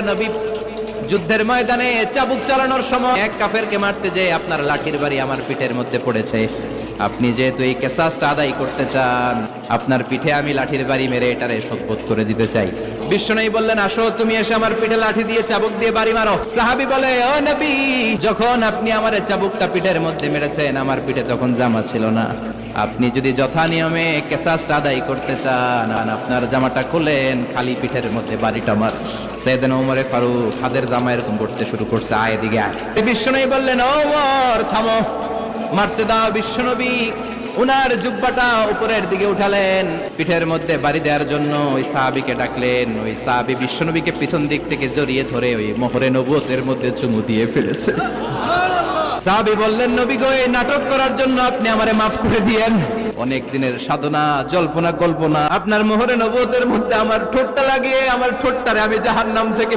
নবী, যুদ্ধের ময়দানে চাবুক চালানোর সময় এক কাফেরকে মারতে যেয়ে আপনার লাঠির বাড়ি আমার পিঠের মধ্যে পড়েছে। আপনি যেহেতু এই কেসাসটা আদায় করতে চান, আপনার পিঠে আমি লাঠির বাড়ি মেরে এটারে শোধবোধ করে দিতে চাই। বিশ্বনবী বললেন, আসো তুমি এসে আমার পিঠে লাঠি দিয়ে চাবুক দিয়ে বাড়ি মারো। সাহাবী বলে, ও নবী, যখন আপনি আমার চাবুকটা পিঠের মধ্যে মেরেছেন, আমার পিঠে তখন জামা ছিল না। আপনি যদি যথা নিয়মে কেসাসটা আদায় করতে চান, আপনার জামাটা খুলেন, খালি পিঠের মধ্যে বাড়িটা মার। সাইয়েদনা ওমর ফারুক হাতের জামা এরকম করতে শুরু করছে, আয় এদিকে আয়। বিশ্বনবী বললেন, ওমর থামো, মারতে দাও। বিশ্বনবী উনার জুব্বাটা উপরের দিকে উঠালেন, পিঠের মধ্যে বাড়ি দেওয়ার জন্য ওই সাহাবীকে ডাকলেন। ওই সাহাবী বিশ্বনবীকে পিছন দিক থেকে জড়িয়ে ধরে ওই মোহরে নবুয়তের মধ্যে চুমু দিয়ে ফেলেছে। সাহাবী বললেন, নবী গো, এই নাটক করার জন্য আপনি আমারে মাফ করে দিয়েন। অনেক দিনের সাধনা, জল্পনা কল্পনা, আপনার মোহরে নবুয়তের মধ্যে আমার ঠোঁটটা লাগিয়ে আমার ঠোঁটটারে আমি জাহান্নাম থেকে